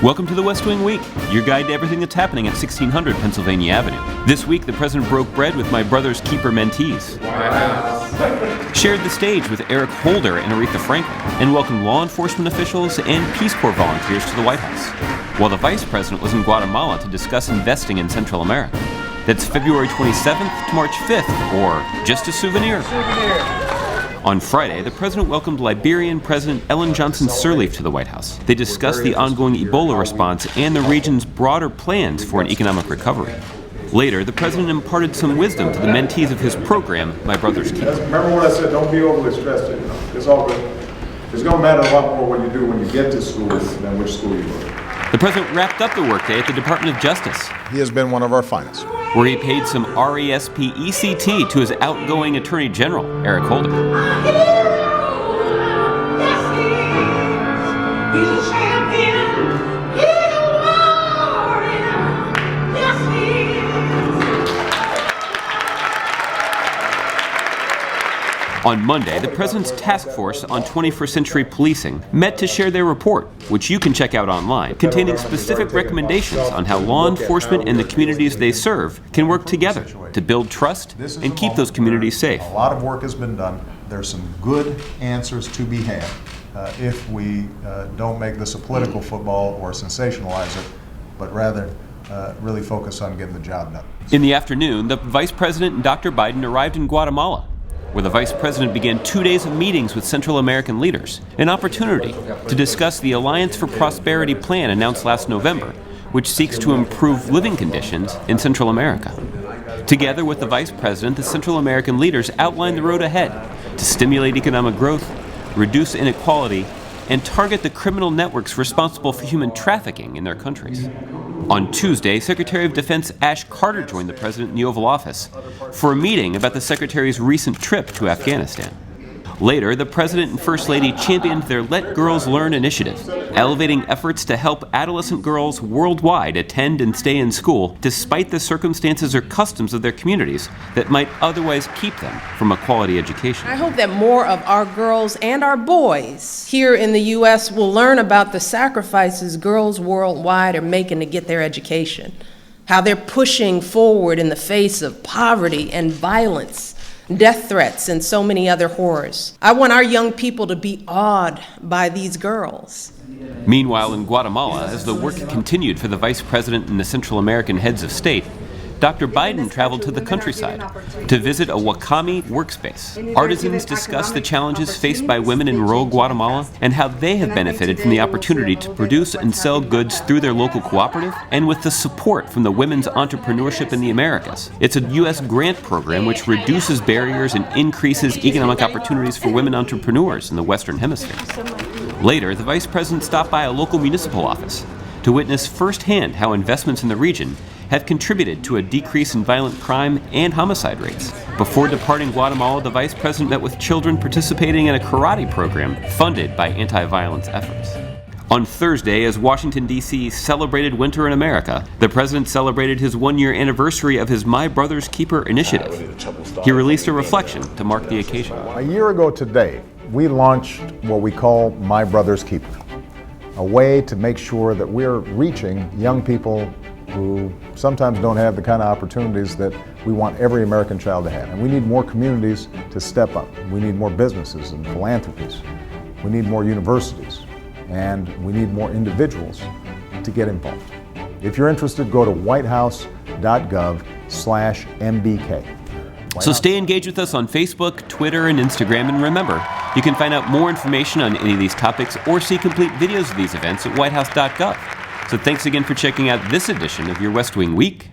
Welcome to the West Wing Week, your guide to everything that's happening at 1600 Pennsylvania Avenue. This week, the president broke bread with my brother's keeper mentees, shared the stage with Eric Holder and Aretha Franklin, and welcomed law enforcement officials and Peace Corps volunteers to the White House, while the vice president was in Guatemala to discuss investing in Central America. That's February 27th to March 5th, or just a souvenir. On Friday, the president welcomed Liberian President Ellen Johnson Sirleaf to the White House. They discussed the ongoing Ebola response and the region's broader plans for an economic recovery. Later, the president imparted some wisdom to the mentees of his program, My Brother's Keeper. Remember what I said, don't be overly stressed. It's all good. It's going to matter a lot more what you do when you get to school than which school you go to. The president wrapped up the workday at the Department of Justice. He has been one of our finest. Where he paid some RESP-ECT to his outgoing Attorney General, Eric Holder. On Monday, the President's Task Force on 21st Century Policing met to share their report, which you can check out online, containing specific recommendations on how law enforcement and the communities they serve can work together to build trust and keep those communities safe. A lot of work has been done. There's some good answers to be had if we don't make this a political football or sensationalize it, but rather really focus on getting the job done. In the afternoon, the Vice President and Dr. Biden arrived in Guatemala, where the Vice President began 2 days of meetings with Central American leaders, an opportunity to discuss the Alliance for Prosperity plan announced last November, which seeks to improve living conditions in Central America. Together with the Vice President, the Central American leaders outlined the road ahead to stimulate economic growth, reduce inequality, and target the criminal networks responsible for human trafficking in their countries. On Tuesday, Secretary of Defense Ash Carter joined the president in the Oval Office for a meeting about the secretary's recent trip to Afghanistan. Later, the president and first lady championed their Let Girls Learn initiative, elevating efforts to help adolescent girls worldwide attend and stay in school despite the circumstances or customs of their communities that might otherwise keep them from a quality education. I hope that more of our girls and our boys here in the U.S. will learn about the sacrifices girls worldwide are making to get their education, how they're pushing forward in the face of poverty and violence, death threats, and so many other horrors. I want our young people to be awed by these girls. Meanwhile, in Guatemala, as the work continued for the Vice President and the Central American heads of state, Dr. Biden traveled to the countryside to visit a Wakami workspace. Artisans discussed the challenges faced by women in rural Guatemala and how they have benefited from the opportunity to produce and sell goods through their local cooperative and with the support from the Women's Entrepreneurship in the Americas. It's a U.S. grant program which reduces barriers and increases economic opportunities for women entrepreneurs in the Western Hemisphere. Later, the Vice President stopped by a local municipal office to witness firsthand how investments in the region have contributed to a decrease in violent crime and homicide rates. Before departing Guatemala, the Vice President met with children participating in a karate program funded by anti-violence efforts. On Thursday, as Washington, D.C. celebrated Winter in America, the President celebrated his one-year anniversary of his My Brother's Keeper initiative. He released a reflection to mark the occasion. A year ago today, we launched what we call My Brother's Keeper, a way to make sure that we're reaching young people who sometimes don't have the kind of opportunities that we want every American child to have. And we need more communities to step up. We need more businesses and philanthropies. We need more universities. And we need more individuals to get involved. If you're interested, go to whitehouse.gov/MBK. So stay engaged with us on Facebook, Twitter, and Instagram. And remember, you can find out more information on any of these topics or see complete videos of these events at whitehouse.gov. So thanks again for checking out this edition of your West Wing Week.